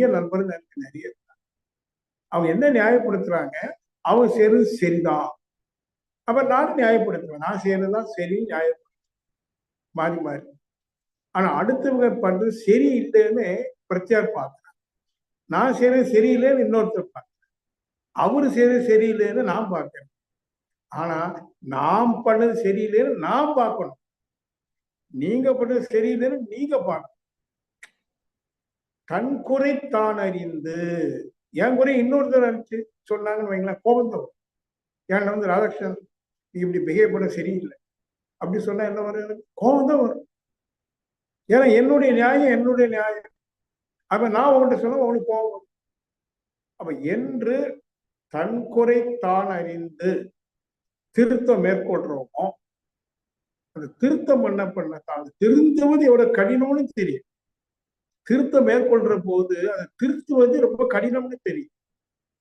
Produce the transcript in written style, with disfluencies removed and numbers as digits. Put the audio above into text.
நண்பர்கள் எனக்கு நிறைய இருக்காங்க. அவங்க என்ன நியாயப்படுத்துறாங்க, அவங்க செய்யறது சரிதான். அப்ப நானும் நியாயப்படுத்துவேன். நான் செய்யறதுதான் சரி, நியாயம் மாறி மாறி. ஆனா அடுத்தவங்க பண்றது சரி இல்லைன்னு பிரச்சாரம் பார்க்கிறேன். நான் செய்யறது சரியில்லைன்னு இன்னொருத்தர் பார்க்கிறேன். அவரு செய்யறது சரியில்லைன்னு நான் பார்க்கிறேன். ஆனா நாம் பண்ணது சரியில்லைன்னு நான் பார்க்கணும். நீங்க பண்ணது சரியில்லைன்னு நீங்க பார்க்கணும். தன் குறை தான் அறிந்து, என் குறை இன்னொருத்தர் அடிச்சு சொன்னாங்கன்னு வைங்களேன், கோபம் தான் வரும். ஏன்னா வந்து ராதாகிருஷ்ணன் நீ இப்படி பிஹேவ் பண்ண சரியில்லை அப்படி சொன்னா என்ன வரும்? எனக்கு கோபம் தான் வரும். ஏன்னா என்னுடைய நியாயம் என்னுடைய நியாயம். அப்ப நான் உங்கள்கிட்ட சொன்னா உங்களுக்கு கோபம் வரும். அப்ப என்று தன் குறை தான் அறிந்து திருத்தம் மேற்கொள்றோமோ, அந்த திருத்தம் பண்ண திருந்துவது எவ்வளவு கடினம்னு தெரியும். திருத்தம் மேற்கொள்ற போது அதை திருத்துவது ரொம்ப கடினம்னு தெரியும்.